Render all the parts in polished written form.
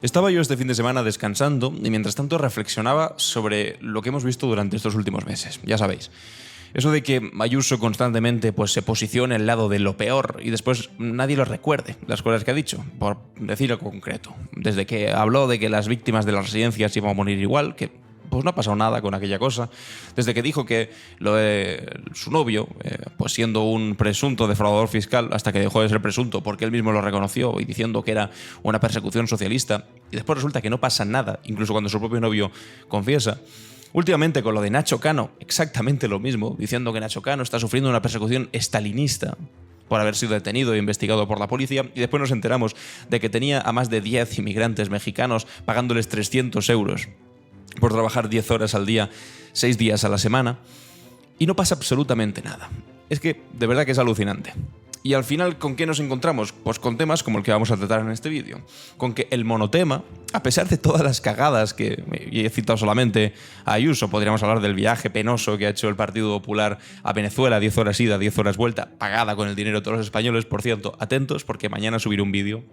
Estaba yo este fin de semana descansando y mientras tanto reflexionaba sobre lo que hemos visto durante estos últimos meses. Ya sabéis, eso de que Ayuso constantemente se posicione al lado de lo peor y después nadie lo recuerde, las cosas que ha dicho, por decir algo concreto. Desde que habló de que las víctimas de las residencias iban a morir igual, que pues no ha pasado nada con aquella cosa. Desde que dijo que lo de su novio, pues siendo un presunto defraudador fiscal, hasta que dejó de ser presunto porque él mismo lo reconoció y diciendo que era una persecución socialista, y después resulta que no pasa nada, incluso cuando su propio novio confiesa. Últimamente con lo de Nacho Cano, exactamente lo mismo, diciendo que Nacho Cano está sufriendo una persecución estalinista por haber sido detenido e investigado por la policía, y después nos enteramos de que tenía a más de 10 inmigrantes mexicanos pagándoles 300 euros por trabajar 10 horas al día, 6 días a la semana, y no pasa absolutamente nada. Es que de verdad que es alucinante. Y al final, ¿con qué nos encontramos? Pues con temas como el que vamos a tratar en este vídeo. Con que el monotema, a pesar de todas las cagadas que he citado solamente a Ayuso, podríamos hablar del viaje penoso que ha hecho el Partido Popular a Venezuela, 10 horas ida, 10 horas vuelta, pagada con el dinero de todos los españoles. Por cierto, atentos porque mañana subiré un vídeo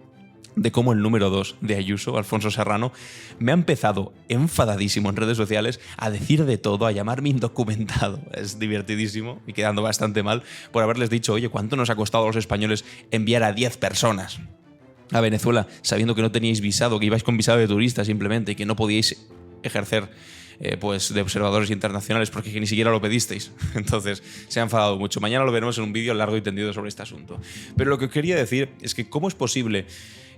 de cómo el número 2 de Ayuso, Alfonso Serrano, me ha empezado enfadadísimo en redes sociales a decir de todo, a llamarme indocumentado. Es divertidísimo y quedando bastante mal por haberles dicho, oye, ¿cuánto nos ha costado a los españoles enviar a 10 personas a Venezuela sabiendo que no teníais visado, que ibais con visado de turista simplemente y que no podíais ejercer de observadores internacionales porque ni siquiera lo pedisteis? Entonces se ha enfadado mucho. Mañana lo veremos en un vídeo largo y tendido sobre este asunto. Pero lo que quería decir es que ¿cómo es posible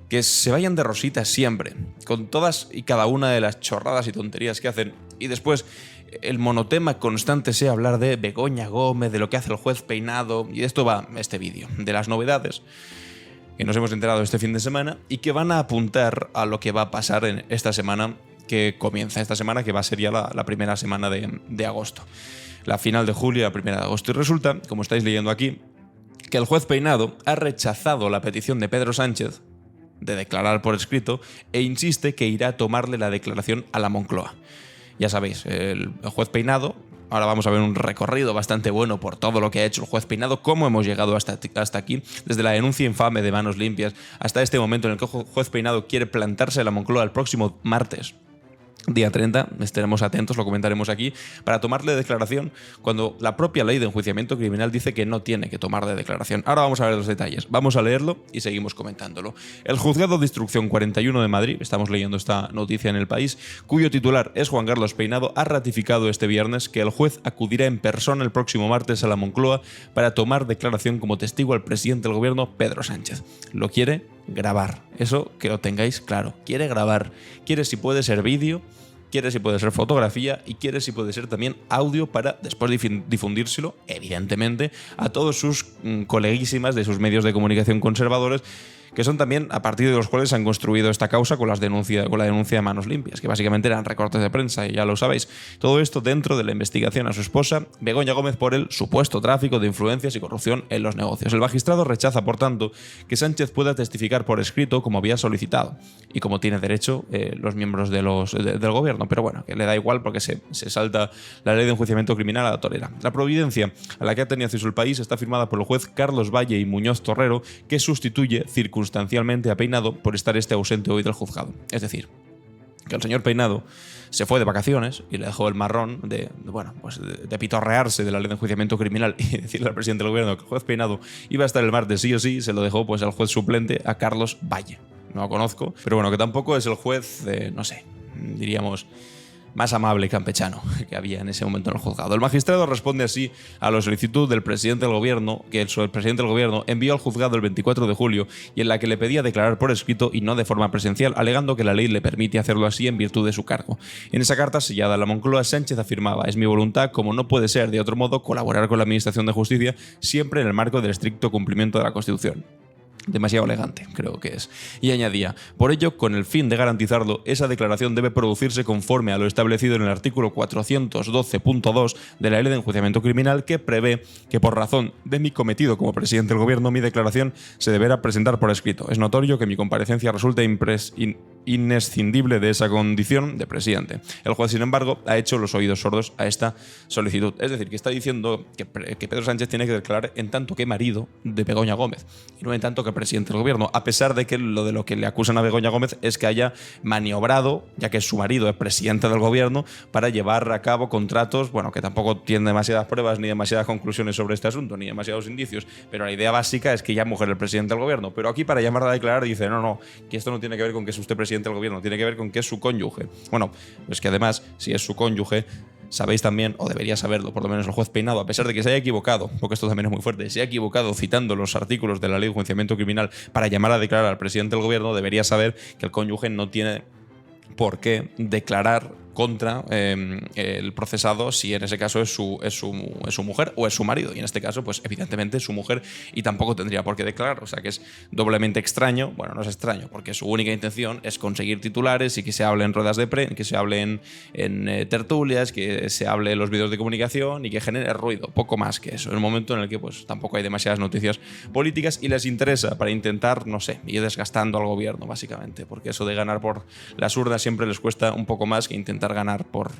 que se vayan de rositas siempre, con todas y cada una de las chorradas y tonterías que hacen, y después el monotema constante sea hablar de Begoña Gómez, de lo que hace el juez Peinado? Y de esto va este vídeo, de las novedades que nos hemos enterado este fin de semana y que van a apuntar a lo que va a pasar en esta semana, que comienza esta semana, que va a ser ya la primera semana de agosto. La final de julio y la primera de agosto. Y resulta, como estáis leyendo aquí, que el juez Peinado ha rechazado la petición de Pedro Sánchez de declarar por escrito e insiste que irá a tomarle la declaración a la Moncloa. Ya sabéis, el juez Peinado, ahora vamos a ver un recorrido bastante bueno por todo lo que ha hecho el juez Peinado, cómo hemos llegado hasta aquí, desde la denuncia infame de Manos Limpias hasta este momento en el que el juez Peinado quiere plantarse en la Moncloa el próximo martes, día 30, estaremos atentos, lo comentaremos aquí, para tomarle declaración cuando la propia ley de enjuiciamiento criminal dice que no tiene que tomarle declaración. Ahora vamos a ver los detalles, vamos a leerlo y seguimos comentándolo. El Juzgado de Instrucción 41 de Madrid, estamos leyendo esta noticia en El País, cuyo titular es Juan Carlos Peinado, ha ratificado este viernes que el juez acudirá en persona el próximo martes a la Moncloa para tomar declaración como testigo al presidente del gobierno, Pedro Sánchez. Lo quiere grabar, eso que lo tengáis claro, quiere grabar, quiere si puede ser vídeo, quiere si puede ser fotografía y quiere si puede ser también audio para después difundírselo, evidentemente, a todos sus coleguísimas de sus medios de comunicación conservadores, que son también a partir de los cuales han construido esta causa con la denuncia de Manos Limpias, que básicamente eran recortes de prensa, y ya lo sabéis. Todo esto dentro de la investigación a su esposa, Begoña Gómez, por el supuesto tráfico de influencias y corrupción en los negocios. El magistrado rechaza, por tanto, que Sánchez pueda testificar por escrito como había solicitado y como tiene derecho los miembros del gobierno, pero bueno, que le da igual porque se salta la ley de enjuiciamiento criminal a la torera. La providencia a la que ha tenido acceso el País está firmada por el juez Carlos Valle y Muñoz Torrero, que sustituye circunstancialmente a Peinado por estar ausente hoy del juzgado. Es decir, que el señor Peinado se fue de vacaciones y le dejó el marrón de pitorrearse de la ley de enjuiciamiento criminal y decirle al presidente del gobierno que el juez Peinado iba a estar el martes sí o sí. Se lo dejó al juez suplente, a Carlos Valle. No lo conozco, pero bueno, que tampoco es el juez, no sé, diríamos, más amable y campechano que había en ese momento en el juzgado. El magistrado responde así a la solicitud del presidente del gobierno, que el presidente del gobierno envió al juzgado el 24 de julio y en la que le pedía declarar por escrito y no de forma presencial, alegando que la ley le permite hacerlo así en virtud de su cargo. En esa carta sellada a la Moncloa, Sánchez afirmaba: es mi voluntad, como no puede ser de otro modo, colaborar con la Administración de Justicia siempre en el marco del estricto cumplimiento de la Constitución. Demasiado elegante, creo que es. Y añadía: por ello, con el fin de garantizarlo, esa declaración debe producirse conforme a lo establecido en el artículo 412.2 de la Ley de Enjuiciamiento Criminal, que prevé que por razón de mi cometido como presidente del gobierno, mi declaración se deberá presentar por escrito. Es notorio que mi comparecencia resulta inescindible de esa condición de presidente. El juez, sin embargo, ha hecho los oídos sordos a esta solicitud. Es decir, que está diciendo que Pedro Sánchez tiene que declarar en tanto que marido de Begoña Gómez y no en tanto que presidente del gobierno, a pesar de que lo que le acusan a Begoña Gómez es que haya maniobrado, ya que su marido es presidente del gobierno, para llevar a cabo contratos, bueno, que tampoco tienen demasiadas pruebas ni demasiadas conclusiones sobre este asunto, ni demasiados indicios, pero la idea básica es que ya mujer es el presidente del gobierno. Pero aquí, para llamarla a declarar, dice, no, que esto no tiene que ver con que es usted presidente del gobierno, tiene que ver con que es su cónyuge. Bueno, pues que además, si es su cónyuge, sabéis también, o debería saberlo, por lo menos el juez Peinado, a pesar de que se haya equivocado, porque esto también es muy fuerte, se ha equivocado citando los artículos de la ley de enjuiciamiento criminal para llamar a declarar al presidente del gobierno, debería saber que el cónyuge no tiene por qué declarar contra el procesado si en ese caso es su mujer o es su marido. Y en este caso, pues evidentemente es su mujer y tampoco tendría por qué declarar. O sea que es doblemente extraño. Bueno, no es extraño, porque su única intención es conseguir titulares y que se hable en ruedas de prensa, que se hable en tertulias, que se hable en los vídeos de comunicación y que genere ruido. Poco más que eso. En un momento en el que pues tampoco hay demasiadas noticias políticas y les interesa para intentar, no sé, ir desgastando al gobierno, básicamente. Porque eso de ganar por las urnas siempre les cuesta un poco más que intentar ganar bueno,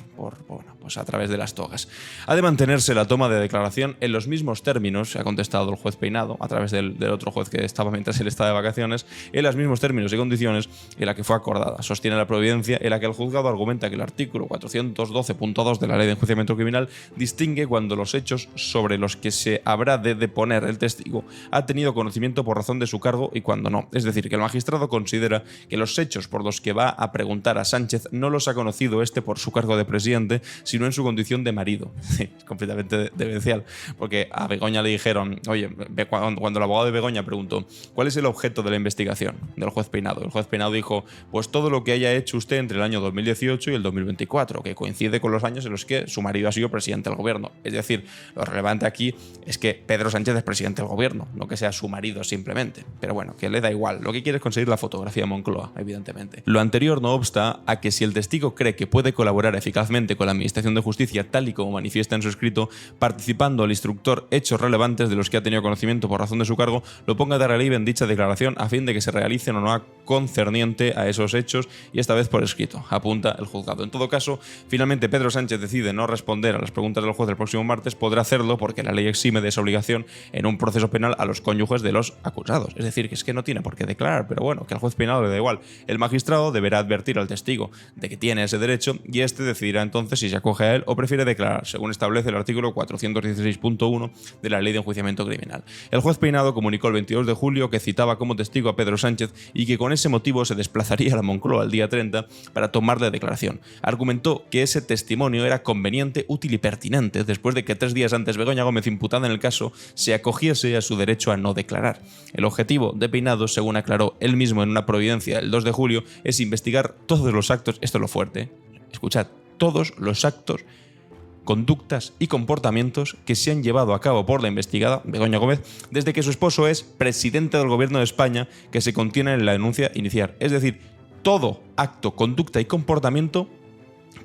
pues a través de las togas. Ha de mantenerse la toma de declaración en los mismos términos, ha contestado el juez Peinado, a través del otro juez que estaba mientras él estaba de vacaciones, en los mismos términos y condiciones en la que fue acordada. Sostiene la providencia en la que el juzgado argumenta que el artículo 412.2 de la Ley de Enjuiciamiento Criminal distingue cuando los hechos sobre los que se habrá de deponer el testigo ha tenido conocimiento por razón de su cargo y cuando no. Es decir, que el magistrado considera que los hechos por los que va a preguntar a Sánchez no los ha conocido por su cargo de presidente, sino en su condición de marido. Sí, es completamente demencial, porque a Begoña le dijeron, oye, cuando el abogado de Begoña preguntó, ¿cuál es el objeto de la investigación del juez Peinado? El juez Peinado dijo, pues todo lo que haya hecho usted entre el año 2018 y el 2024, que coincide con los años en los que su marido ha sido presidente del gobierno. Es decir, lo relevante aquí es que Pedro Sánchez es presidente del gobierno, no que sea su marido simplemente. Pero bueno, que le da igual. Lo que quiere es conseguir la fotografía de Moncloa, evidentemente. Lo anterior no obsta a que si el testigo cree que puede colaborar eficazmente con la Administración de Justicia, tal y como manifiesta en su escrito, participando al instructor hechos relevantes de los que ha tenido conocimiento por razón de su cargo, lo ponga de relieve en dicha declaración a fin de que se realicen o no concerniente a esos hechos y esta vez por escrito, apunta el juzgado. En todo caso, finalmente Pedro Sánchez decide no responder a las preguntas del juez el próximo martes, podrá hacerlo porque la ley exime de esa obligación en un proceso penal a los cónyuges de los acusados. Es decir, que es que no tiene por qué declarar, pero bueno, que al juez Peinado le da igual. El magistrado deberá advertir al testigo de que tiene ese derecho y este decidirá entonces si se acoge a él o prefiere declarar, según establece el artículo 416.1 de la Ley de Enjuiciamiento Criminal. El juez Peinado comunicó el 22 de julio que citaba como testigo a Pedro Sánchez y que con ese motivo se desplazaría a la Moncloa el día 30 para tomarle declaración. Argumentó que ese testimonio era conveniente, útil y pertinente después de que 3 días antes Begoña Gómez, imputada en el caso, se acogiese a su derecho a no declarar. El objetivo de Peinado, según aclaró él mismo en una providencia el 2 de julio, es investigar todos los actos, esto es lo fuerte, escuchad, todos los actos, conductas y comportamientos que se han llevado a cabo por la investigada Begoña Gómez desde que su esposo es presidente del gobierno de España, que se contiene en la denuncia inicial. Es decir, todo acto, conducta y comportamiento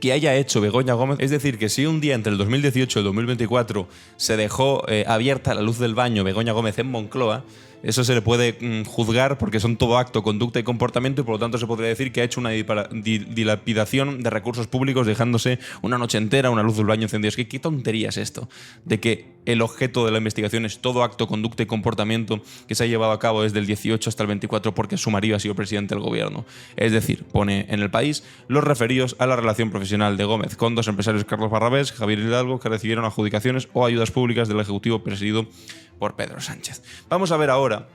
que haya hecho Begoña Gómez. Es decir, que si un día entre el 2018 y el 2024 se dejó abierta la luz del baño Begoña Gómez en Moncloa, eso se le puede juzgar porque son todo acto, conducta y comportamiento y por lo tanto se podría decir que ha hecho una dilapidación de recursos públicos dejándose una noche entera una luz del baño encendida. Es que qué tontería es esto, de que el objeto de la investigación es todo acto, conducta y comportamiento que se ha llevado a cabo desde el 18 hasta el 24 porque su marido ha sido presidente del gobierno. Es decir, pone en El País los referidos a la relación profesional de Gómez con dos empresarios, Carlos Barrabés, Javier Hidalgo, que recibieron adjudicaciones o ayudas públicas del Ejecutivo presidido por Pedro Sánchez. Vamos a ver ahora,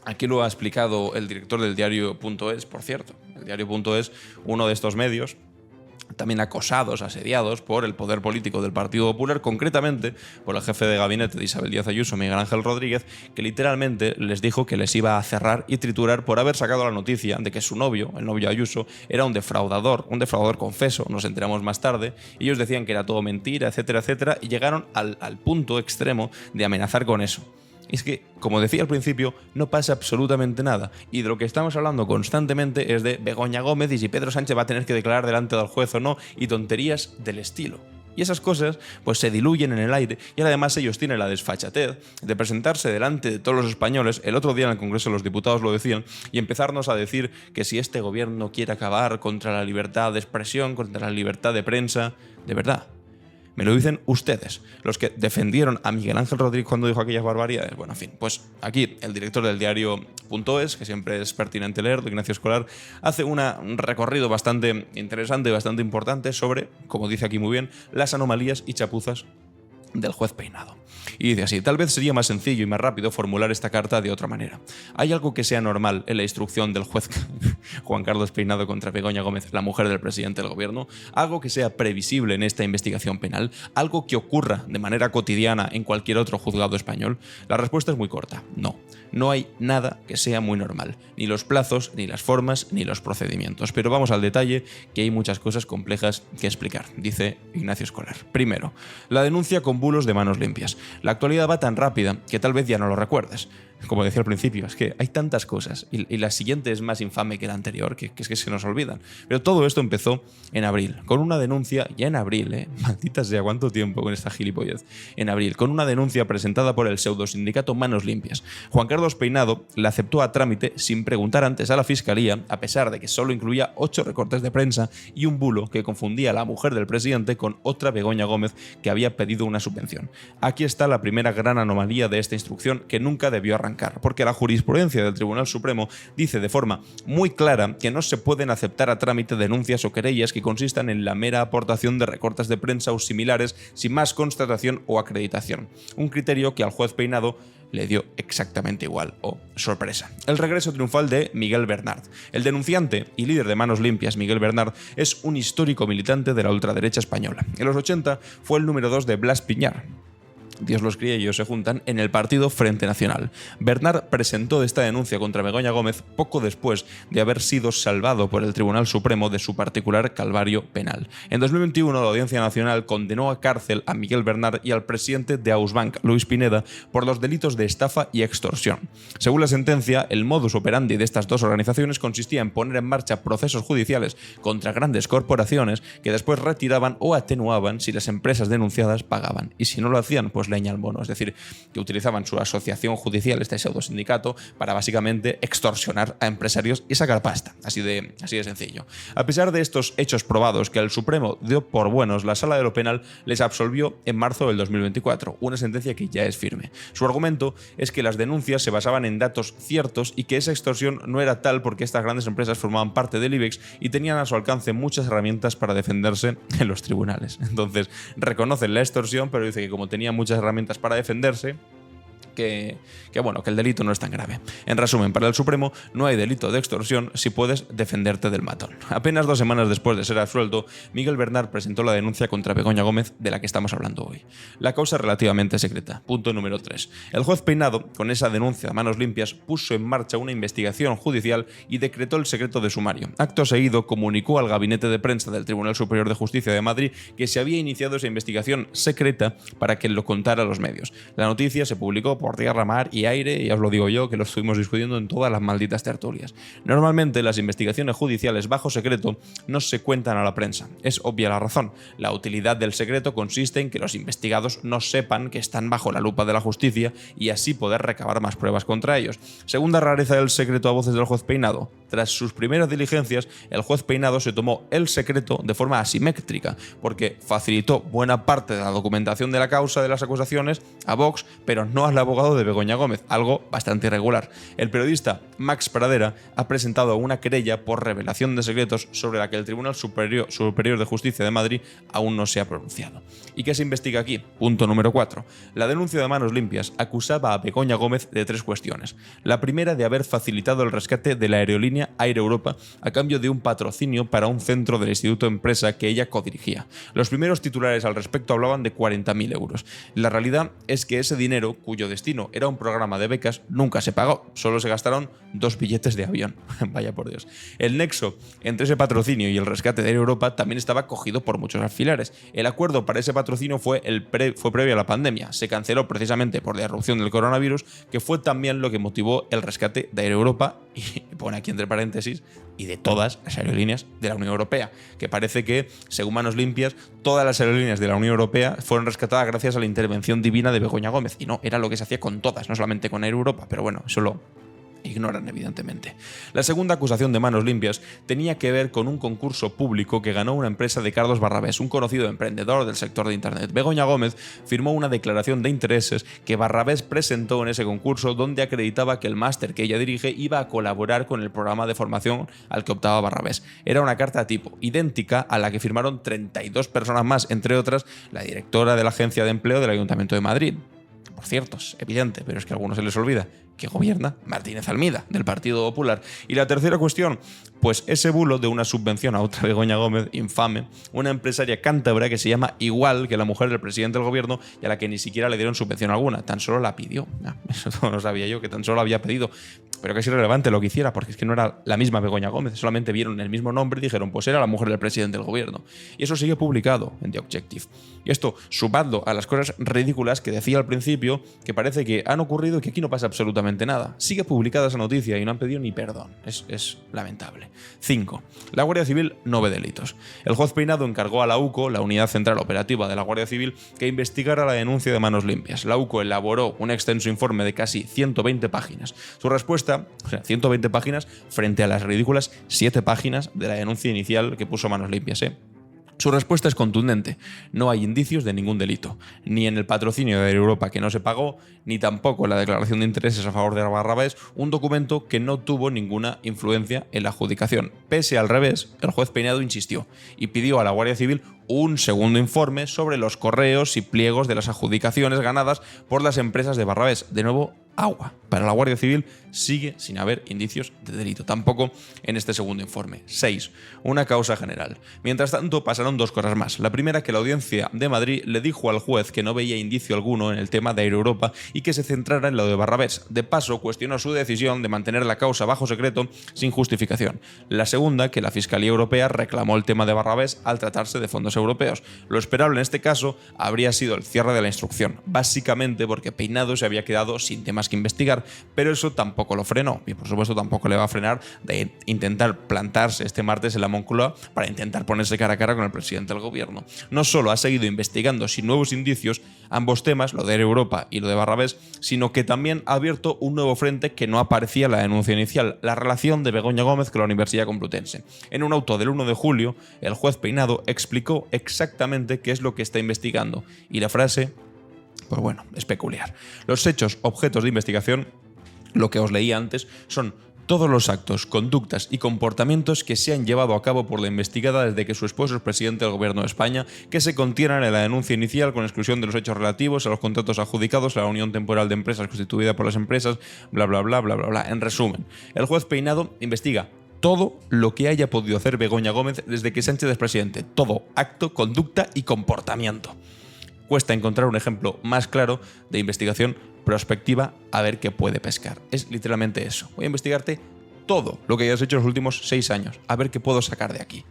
aquí lo ha explicado el director del diario.es, por cierto. El diario.es, uno de estos medios, también acosados, asediados por el poder político del Partido Popular, concretamente por el jefe de gabinete de Isabel Díaz Ayuso, Miguel Ángel Rodríguez, que literalmente les dijo que les iba a cerrar y triturar por haber sacado la noticia de que su novio, el novio Ayuso, era un defraudador confeso, nos enteramos más tarde, y ellos decían que era todo mentira, etcétera, etcétera, y llegaron al punto extremo de amenazar con eso. Es que, como decía al principio, no pasa absolutamente nada. Y de lo que estamos hablando constantemente es de Begoña Gómez y si Pedro Sánchez va a tener que declarar delante del juez o no, y tonterías del estilo. Y esas cosas pues se diluyen en el aire y además ellos tienen la desfachatez de presentarse delante de todos los españoles, el otro día en el Congreso de los Diputados lo decían, y empezarnos a decir que si este gobierno quiere acabar contra la libertad de expresión, contra la libertad de prensa, de verdad. Me lo dicen ustedes, los que defendieron a Miguel Ángel Rodríguez cuando dijo aquellas barbaridades. Bueno, en fin, pues aquí el director del diario.es, que siempre es pertinente leerlo, Ignacio Escolar, hace un recorrido bastante interesante, bastante importante sobre, como dice aquí muy bien, las anomalías y chapuzas del juez Peinado. Y dice así: tal vez sería más sencillo y más rápido formular esta carta de otra manera. ¿Hay algo que sea normal en la instrucción del juez Juan Carlos Peinado contra Begoña Gómez, la mujer del presidente del gobierno? ¿Algo que sea previsible en esta investigación penal? ¿Algo que ocurra de manera cotidiana en cualquier otro juzgado español? La respuesta es muy corta: no. No hay nada que sea muy normal, ni los plazos, ni las formas, ni los procedimientos. Pero vamos al detalle, que hay muchas cosas complejas que explicar, dice Ignacio Escolar. Primero, la denuncia con bulos de manos limpias. La actualidad va tan rápida que tal vez ya no lo recuerdes. Como decía al principio, es que hay tantas cosas y la siguiente es más infame que la anterior, que es que se nos olvidan. Pero todo esto empezó en abril, con una denuncia, ya en abril, maldita sea, ¿cuánto tiempo con esta gilipollez? En abril, con una denuncia presentada por el pseudosindicato Manos Limpias. Juan Carlos Peinado la aceptó a trámite sin preguntar antes a la Fiscalía, a pesar de que solo incluía 8 recortes de prensa y un bulo que confundía a la mujer del presidente con otra Begoña Gómez que había pedido una subvención. Aquí está la primera gran anomalía de esta instrucción que nunca debió arrancar, porque la jurisprudencia del Tribunal Supremo dice de forma muy clara que no se pueden aceptar a trámite denuncias o querellas que consistan en la mera aportación de recortes de prensa o similares sin más constatación o acreditación. Un criterio que al juez Peinado le dio exactamente igual. ¡Oh, sorpresa! El regreso triunfal de Miguel Bernard. El denunciante y líder de Manos Limpias, Miguel Bernard, es un histórico militante de la ultraderecha española. En los 80 fue el número 2 de Blas Piñar. Dios los cría y ellos se juntan en el partido Frente Nacional. Bernard presentó esta denuncia contra Begoña Gómez poco después de haber sido salvado por el Tribunal Supremo de su particular calvario penal. En 2021 la Audiencia Nacional condenó a cárcel a Miguel Bernard y al presidente de Ausbank, Luis Pineda, por los delitos de estafa y extorsión. Según la sentencia, el modus operandi de estas dos organizaciones consistía en poner en marcha procesos judiciales contra grandes corporaciones que después retiraban o atenuaban si las empresas denunciadas pagaban. Y si no lo hacían, pues leña al mono, es decir, que utilizaban su asociación judicial, este pseudosindicato, para básicamente extorsionar a empresarios y sacar pasta, así de sencillo. A pesar de estos hechos probados que el Supremo dio por buenos, la Sala de lo Penal les absolvió en marzo del 2024, una sentencia que ya es firme. Su argumento es que las denuncias se basaban en datos ciertos y que esa extorsión no era tal porque estas grandes empresas formaban parte del IBEX y tenían a su alcance muchas herramientas para defenderse en los tribunales. Entonces, reconocen la extorsión, pero dice que como tenía muchas herramientas para defenderse, que el delito no es tan grave. En resumen, para el Supremo no hay delito de extorsión si puedes defenderte del matón. Apenas 2 semanas después de ser absuelto, Miguel Bernard presentó la denuncia contra Begoña Gómez de la que estamos hablando hoy. La causa es relativamente secreta. Punto número 3. El juez Peinado, con esa denuncia a manos limpias, puso en marcha una investigación judicial y decretó el secreto de sumario. Acto seguido, comunicó al gabinete de prensa del Tribunal Superior de Justicia de Madrid que se había iniciado esa investigación secreta para que lo contara a los medios. La noticia se publicó por tierra, mar y aire, ya os lo digo yo, que lo estuvimos discutiendo en todas las malditas tertulias. Normalmente las investigaciones judiciales bajo secreto no se cuentan a la prensa. Es obvia la razón. La utilidad del secreto consiste en que los investigados no sepan que están bajo la lupa de la justicia y así poder recabar más pruebas contra ellos. Segunda rareza del secreto a voces del juez Peinado. Tras sus primeras diligencias, el juez Peinado se tomó el secreto de forma asimétrica, porque facilitó buena parte de la documentación de la causa de las acusaciones a Vox, pero no al abogado de Begoña Gómez, algo bastante irregular. El periodista Max Pradera ha presentado una querella por revelación de secretos sobre la que el Tribunal Superior de Justicia de Madrid aún no se ha pronunciado. ¿Y qué se investiga aquí? Punto número 4. La denuncia de Manos Limpias acusaba a Begoña Gómez de 3 cuestiones. La primera, de haber facilitado el rescate de la aerolínea Air Europa a cambio de un patrocinio para un centro del Instituto Empresa que ella codirigía. Los primeros titulares al respecto hablaban de 40.000 euros. La realidad es que ese dinero, cuyo destino era un programa de becas, nunca se pagó. Solo se gastaron 2 billetes de avión. Vaya por Dios. El nexo entre ese patrocinio y el rescate de Air Europa también estaba cogido por muchos alfileres. El acuerdo para ese patrocinio fue previo a la pandemia. Se canceló precisamente por la irrupción del coronavirus, que fue también lo que motivó el rescate de Air Europa y pone aquí entre paréntesis y de todas las aerolíneas de la Unión Europea, que parece que, según Manos Limpias, todas las aerolíneas de la Unión Europea fueron rescatadas gracias a la intervención divina de Begoña Gómez. Y no, era lo que se hacía con todas, no solamente con Air Europa, pero bueno, eso lo ignoran, evidentemente. La segunda acusación de Manos Limpias tenía que ver con un concurso público que ganó una empresa de Carlos Barrabés, un conocido emprendedor del sector de Internet. Begoña Gómez firmó una declaración de intereses que Barrabés presentó en ese concurso, donde acreditaba que el máster que ella dirige iba a colaborar con el programa de formación al que optaba Barrabés. Era una carta tipo, idéntica a la que firmaron 32 personas más, entre otras la directora de la Agencia de Empleo del Ayuntamiento de Madrid. Por cierto, es evidente, pero es que a algunos se les olvida que gobierna Martínez Almeida, del Partido Popular. Y la tercera cuestión, pues ese bulo de una subvención a otra Begoña Gómez, infame, una empresaria cántabra que se llama igual que la mujer del presidente del gobierno y a la que ni siquiera le dieron subvención alguna, tan solo la pidió. Eso no sabía yo, que tan solo había pedido. Pero que es irrelevante lo que hiciera, porque es que no era la misma Begoña Gómez, solamente vieron el mismo nombre y dijeron, pues era la mujer del presidente del gobierno. Y eso sigue publicado en The Objective. Y esto, sumadlo a las cosas ridículas que decía al principio, que parece que han ocurrido y que aquí no pasa absolutamente nada. Sigue publicada esa noticia y no han pedido ni perdón. Es lamentable. 5. La Guardia Civil no ve delitos. El juez Peinado encargó a la UCO, la Unidad Central Operativa de la Guardia Civil, que investigara la denuncia de Manos Limpias. La UCO elaboró un extenso informe de casi 120 páginas. Su respuesta, 120 páginas frente a las ridículas 7 páginas de la denuncia inicial que puso Manos Limpias, Su respuesta es contundente. No hay indicios de ningún delito, ni en el patrocinio de Air Europa que no se pagó, ni tampoco en la declaración de intereses a favor de Barrabés, un documento que no tuvo ninguna influencia en la adjudicación. Pese al revés, el juez Peinado insistió y pidió a la Guardia Civil un segundo informe sobre los correos y pliegos de las adjudicaciones ganadas por las empresas de Barrabés. De nuevo, agua. Para la Guardia Civil sigue sin haber indicios de delito, tampoco en este segundo informe. 6. Una causa general. Mientras tanto, pasaron 2 cosas más. La primera, que la Audiencia de Madrid le dijo al juez que no veía indicio alguno en el tema de Air Europa y que se centrara en lo de Barrabés. De paso, cuestionó su decisión de mantener la causa bajo secreto sin justificación. La segunda, que la Fiscalía Europea reclamó el tema de Barrabés al tratarse de fondos europeos. Lo esperable en este caso habría sido el cierre de la instrucción, básicamente porque Peinado se había quedado sin temas que investigar, pero eso tampoco lo frenó y por supuesto tampoco le va a frenar de intentar plantarse este martes en la Moncloa para intentar ponerse cara a cara con el presidente del gobierno. No solo ha seguido investigando sin nuevos indicios ambos temas, lo de Air Europa y lo de Barrabés, sino que también ha abierto un nuevo frente que no aparecía en la denuncia inicial, la relación de Begoña Gómez con la Universidad Complutense. En un auto del 1 de julio, el juez Peinado explicó exactamente qué es lo que está investigando y la frase, pues bueno, es peculiar. Los hechos objetos de investigación, lo que os leí antes, son todos los actos, conductas y comportamientos que se han llevado a cabo por la investigada desde que su esposo es presidente del gobierno de España, que se contienen en la denuncia inicial con exclusión de los hechos relativos a los contratos adjudicados a la unión temporal de empresas constituida por las empresas, bla bla bla bla bla bla. En resumen, el juez Peinado investiga todo lo que haya podido hacer Begoña Gómez desde que Sánchez es presidente. Todo, acto, conducta y comportamiento. Cuesta encontrar un ejemplo más claro de investigación prospectiva a ver qué puede pescar. Es literalmente eso. Voy a investigarte todo lo que hayas hecho en los últimos 6 años, a ver qué puedo sacar de aquí.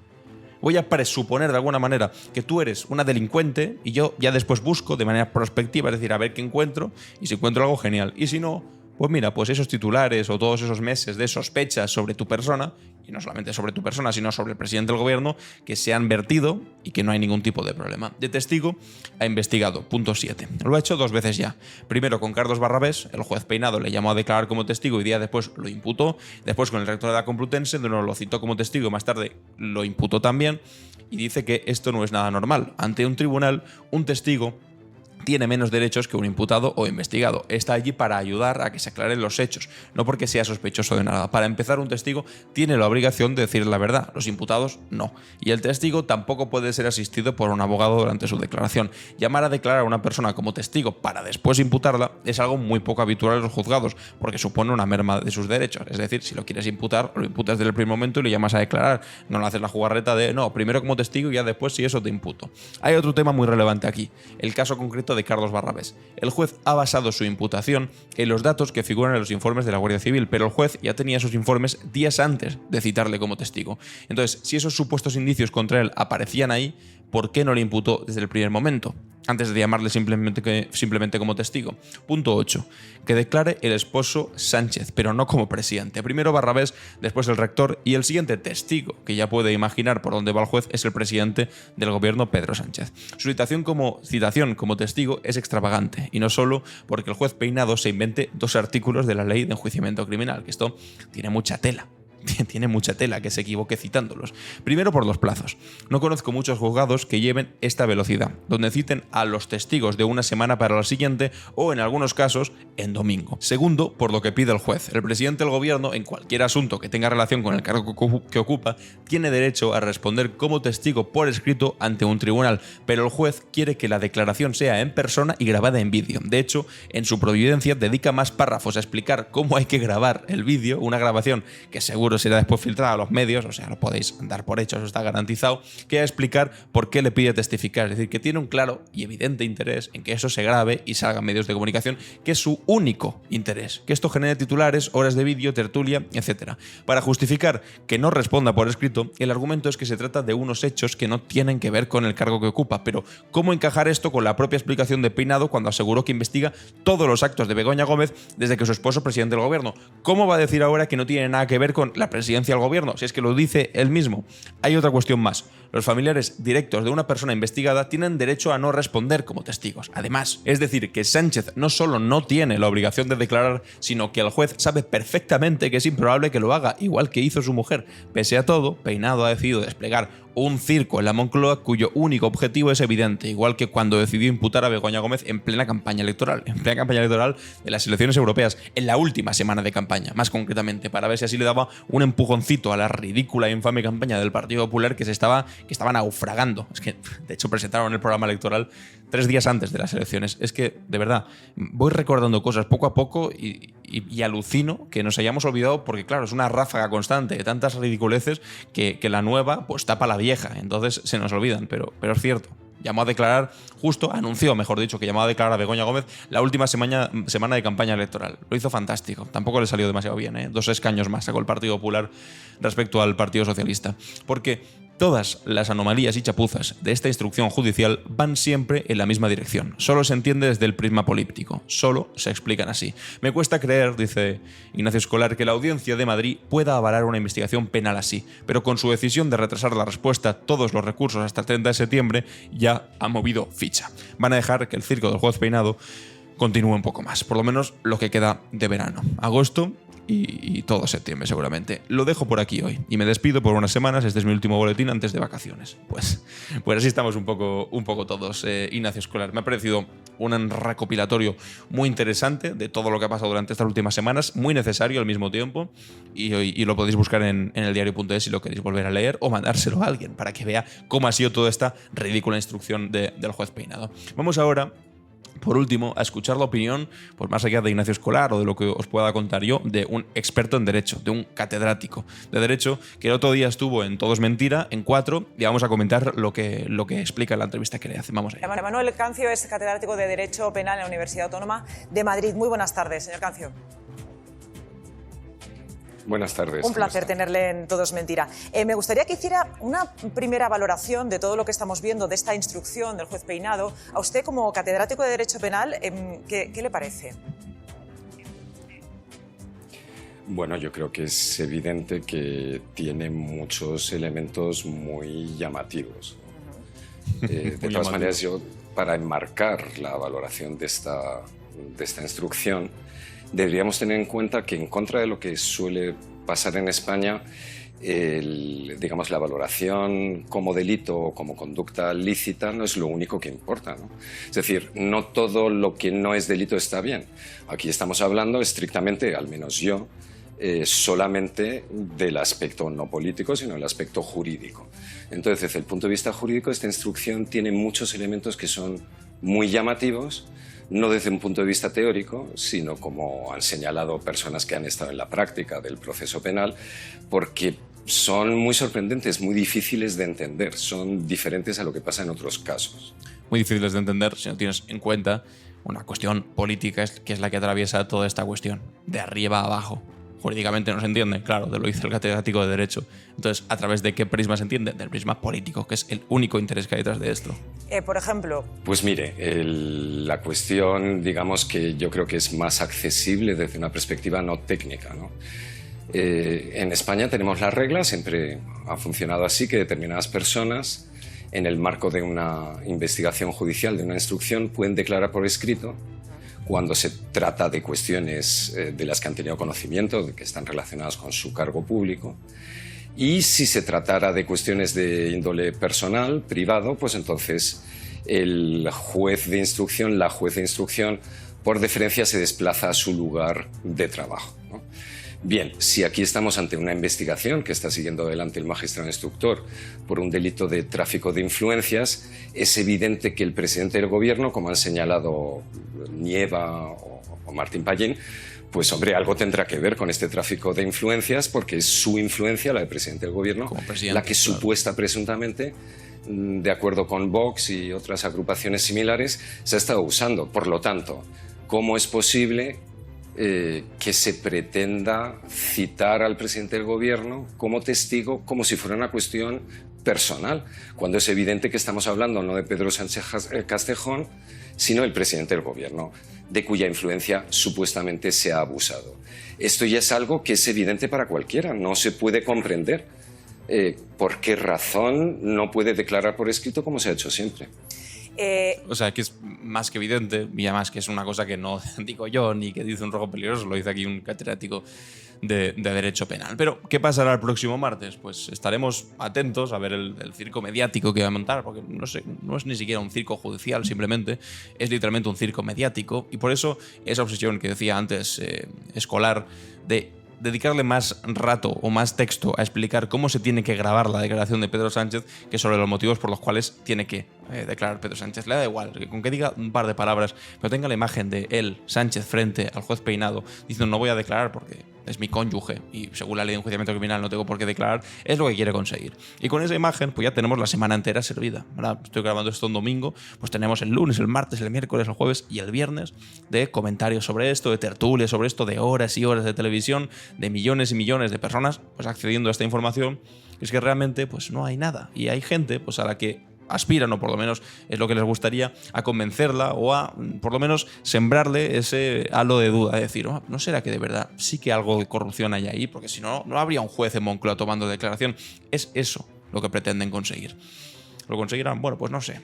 Voy a presuponer de alguna manera que tú eres una delincuente y yo ya después busco de manera prospectiva, es decir, a ver qué encuentro, y si encuentro algo, genial. Y si no, pues mira, pues esos titulares o todos esos meses de sospechas sobre tu persona, y no solamente sobre tu persona, sino sobre el presidente del gobierno, que se han vertido y que no hay ningún tipo de problema. De testigo ha investigado. Punto 7. Lo ha hecho 2 veces ya. Primero con Carlos Barrabés, el juez Peinado le llamó a declarar como testigo y día después lo imputó. Después con el rector de la Complutense, de nuevo lo citó como testigo y más tarde lo imputó también. Y dice que esto no es nada normal. Ante un tribunal, un testigo tiene menos derechos que un imputado o investigado. Está allí para ayudar a que se aclaren los hechos, no porque sea sospechoso de nada. Para empezar, un testigo tiene la obligación de decir la verdad, los imputados no. Y el testigo tampoco puede ser asistido por un abogado durante su declaración. Llamar a declarar a una persona como testigo para después imputarla es algo muy poco habitual en los juzgados, porque supone una merma de sus derechos. Es decir, si lo quieres imputar, lo imputas desde el primer momento y le llamas a declarar. No le haces la jugarreta de, no, primero como testigo y ya después si eso te imputo. Hay otro tema muy relevante aquí, el caso concreto de Carlos Barrabés. El juez ha basado su imputación en los datos que figuran en los informes de la Guardia Civil, pero el juez ya tenía esos informes días antes de citarle como testigo. Entonces, si esos supuestos indicios contra él aparecían ahí, por qué no le imputó desde el primer momento, antes de llamarle simplemente como testigo. Punto 8. Que declare el esposo Sánchez, pero no como presidente. Primero Barrabés, después el rector y el siguiente testigo, que ya puede imaginar por dónde va el juez, es el presidente del gobierno, Pedro Sánchez. Su citación como testigo es extravagante, y no solo porque el juez Peinado se invente 2 artículos de la ley de enjuiciamiento criminal, que esto tiene mucha tela. Tiene mucha tela que se equivoque citándolos. Primero por los plazos. No conozco muchos juzgados que lleven esta velocidad, donde citen a los testigos de una semana para la siguiente o, en algunos casos, en domingo. Segundo, por lo que pide el juez. El presidente del gobierno, en cualquier asunto que tenga relación con el cargo que ocupa, tiene derecho a responder como testigo por escrito ante un tribunal, pero el juez quiere que la declaración sea en persona y grabada en vídeo. De hecho, en su providencia dedica más párrafos a explicar cómo hay que grabar el vídeo, una grabación que seguro será después filtrada a los medios, o sea, lo podéis dar por hecho, eso está garantizado, que a explicar por qué le pide testificar. Es decir, que tiene un claro y evidente interés en que eso se grabe y salga en medios de comunicación, que es su único interés, que esto genere titulares, horas de vídeo, tertulia, etc. Para justificar que no responda por escrito, el argumento es que se trata de unos hechos que no tienen que ver con el cargo que ocupa, pero ¿cómo encajar esto con la propia explicación de Peinado cuando aseguró que investiga todos los actos de Begoña Gómez desde que su esposo es presidente del gobierno? ¿Cómo va a decir ahora que no tiene nada que ver con la presidencia del gobierno, si es que lo dice él mismo? Hay otra cuestión más. Los familiares directos de una persona investigada tienen derecho a no responder como testigos. Además, es decir, que Sánchez no solo no tiene la obligación de declarar, sino que el juez sabe perfectamente que es improbable que lo haga, igual que hizo su mujer. Pese a todo, Peinado ha decidido desplegar un circo en la Moncloa cuyo único objetivo es evidente, igual que cuando decidió imputar a Begoña Gómez en plena campaña electoral de las elecciones europeas, en la última semana de campaña, más concretamente, para ver si así le daba un empujoncito a la ridícula e infame campaña del Partido Popular que estaba naufragando. Es que, de hecho, presentaron el programa electoral 3 días antes de las elecciones. Es que, de verdad, voy recordando cosas poco a poco y alucino que nos hayamos olvidado porque, claro, es una ráfaga constante de tantas ridiculeces que la nueva pues tapa la vieja. Entonces se nos olvidan, pero es cierto. Llamó a declarar, anunció, mejor dicho, que llamó a declarar a Begoña Gómez la última semana de campaña electoral. Lo hizo fantástico. Tampoco le salió demasiado bien, ¿eh? 2 escaños más sacó el Partido Popular respecto al Partido Socialista. Porque todas las anomalías y chapuzas de esta instrucción judicial van siempre en la misma dirección. Solo se entiende desde el prisma político. Solo se explican así. Me cuesta creer, dice Ignacio Escolar, que la Audiencia de Madrid pueda avalar una investigación penal así, pero con su decisión de retrasar la respuesta a todos los recursos hasta el 30 de septiembre ya ha movido ficha. Van a dejar que el circo del juez Peinado continúe un poco más, por lo menos lo que queda de verano. Agosto y todo septiembre seguramente. Lo dejo por aquí hoy y me despido por unas semanas. Este es mi último boletín antes de vacaciones. Pues así estamos un poco todos. Ignacio Escolar, me ha parecido un recopilatorio muy interesante de todo lo que ha pasado durante estas últimas semanas, muy necesario al mismo tiempo, y lo podéis buscar en eldiario.es si lo queréis volver a leer o mandárselo a alguien para que vea cómo ha sido toda esta ridícula instrucción del juez Peinado. Vamos ahora, por último, a escuchar la opinión, pues más allá de Ignacio Escolar o de lo que os pueda contar yo, de un experto en Derecho, de un catedrático de Derecho, que el otro día estuvo en Todo es Mentira, en 4, y vamos a comentar lo que explica en la entrevista que le hace. Vamos allá. Manuel Cancio es catedrático de Derecho Penal en la Universidad Autónoma de Madrid. Muy buenas tardes, señor Cancio. Buenas tardes. Un placer tenerle en Todo es Mentira. Me gustaría que hiciera una primera valoración de todo lo que estamos viendo, de esta instrucción del juez Peinado. A usted, como catedrático de Derecho Penal, ¿qué le parece? Bueno, yo creo que es evidente que tiene muchos elementos muy llamativos. De todas maneras, yo, para enmarcar la valoración de esta instrucción, deberíamos tener en cuenta que, en contra de lo que suele pasar en España, digamos, la valoración como delito o como conducta lícita no es lo único que importa, ¿no? Es decir, no todo lo que no es delito está bien. Aquí estamos hablando estrictamente, al menos yo, solamente del aspecto no político, sino del aspecto jurídico. Entonces, desde el punto de vista jurídico, esta instrucción tiene muchos elementos que son muy llamativos, no desde un punto de vista teórico, sino, como han señalado personas que han estado en la práctica del proceso penal, porque son muy sorprendentes, muy difíciles de entender, son diferentes a lo que pasa en otros casos. Muy difíciles de entender si no tienes en cuenta una cuestión política que es la que atraviesa toda esta cuestión, de arriba a abajo. jurídicamente no se entiende, claro, lo dice el catedrático de Derecho. Entonces, ¿a través de qué prisma se entiende? Del prisma político, que es el único interés que hay detrás de esto. Por ejemplo. Pues mire, la cuestión, digamos que yo creo que es más accesible desde una perspectiva no técnica, ¿no? En España tenemos las reglas, siempre ha funcionado así, que determinadas personas, en el marco de una investigación judicial, de una instrucción, pueden declarar por escrito cuando se trata de cuestiones de las que han tenido conocimiento, que están relacionadas con su cargo público. Y si se tratara de cuestiones de índole personal, privado, pues entonces el juez de instrucción, la juez de instrucción, por deferencia se desplaza a su lugar de trabajo, ¿no? Bien, si aquí estamos ante una investigación que está siguiendo adelante el magistrado instructor por un delito de tráfico de influencias, es evidente que el presidente del gobierno, como han señalado Nieva o Martín Pallín, pues hombre, algo tendrá que ver con este tráfico de influencias, porque es su influencia, la del presidente del gobierno, la que supuesta, presuntamente, de acuerdo con Vox y otras agrupaciones similares, se ha estado usando. Por lo tanto, ¿cómo es posible que se pretenda citar al presidente del gobierno como testigo como si fuera una cuestión personal, cuando es evidente que estamos hablando no de Pedro Sánchez Castejón, sino del presidente del gobierno, de cuya influencia supuestamente se ha abusado? Esto ya es algo que es evidente para cualquiera, no se puede comprender por qué razón no puede declarar por escrito como se ha hecho siempre. O sea, que es más que evidente, y además que es una cosa que no digo yo ni que dice un rojo peligroso, lo dice aquí un catedrático de Derecho Penal. Pero, ¿qué pasará el próximo martes? Pues estaremos atentos a ver el circo mediático que va a montar, porque no sé, no es ni siquiera un circo judicial, simplemente es literalmente un circo mediático, y por eso esa obsesión que decía antes escolar de dedicarle más rato o más texto a explicar cómo se tiene que grabar la declaración de Pedro Sánchez que sobre los motivos por los cuales tiene que declarar Pedro Sánchez. Le da igual, que con que diga un par de palabras, pero tenga la imagen de él, Sánchez, frente al juez Peinado, diciendo no voy a declarar porque es mi cónyuge y según la ley de enjuiciamiento criminal no tengo por qué declarar, es lo que quiere conseguir. Y con esa imagen pues ya tenemos la semana entera servida. Ahora estoy grabando esto un domingo, pues tenemos el lunes, el martes, el miércoles, el jueves y el viernes de comentarios sobre esto, de tertulias sobre esto, de horas y horas de televisión, de millones y millones de personas pues accediendo a esta información. Es que realmente pues no hay nada y hay gente pues a la que aspiran, o por lo menos es lo que les gustaría, a convencerla o a, por lo menos, sembrarle ese halo de duda, de decir, oh, ¿no será que de verdad sí que algo de corrupción hay ahí? Porque si no, no habría un juez en Moncloa tomando declaración. Es eso lo que pretenden conseguir. ¿Lo conseguirán? Bueno, pues no sé.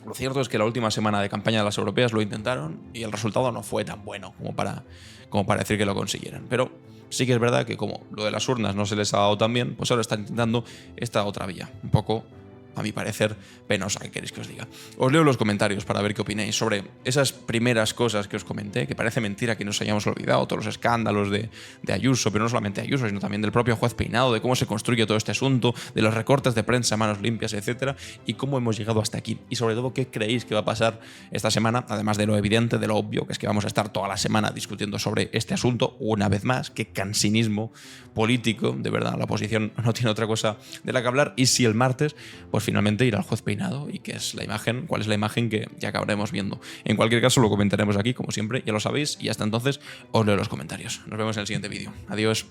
Lo cierto es que la última semana de campaña de las europeas lo intentaron y el resultado no fue tan bueno como para decir que lo consiguieran. Pero sí que es verdad que como lo de las urnas no se les ha dado tan bien, pues ahora están intentando esta otra vía, un poco, a mi parecer, penosa, ¿qué queréis que os diga? Os leo los comentarios para ver qué opináis sobre esas primeras cosas que os comenté, que parece mentira que nos hayamos olvidado, todos los escándalos de Ayuso, pero no solamente de Ayuso, sino también del propio juez Peinado, de cómo se construye todo este asunto, de los recortes de prensa a manos limpias, etcétera, y cómo hemos llegado hasta aquí. Y sobre todo, ¿qué creéis que va a pasar esta semana? Además de lo evidente, de lo obvio, que es que vamos a estar toda la semana discutiendo sobre este asunto, una vez más, qué cansinismo político, de verdad, la oposición no tiene otra cosa de la que hablar, y si el martes, pues finalmente ir al juez Peinado y qué es la imagen, cuál es la imagen que ya acabaremos viendo. En cualquier caso lo comentaremos aquí, como siempre, ya lo sabéis, y hasta entonces os leo los comentarios. Nos vemos en el siguiente vídeo. Adiós.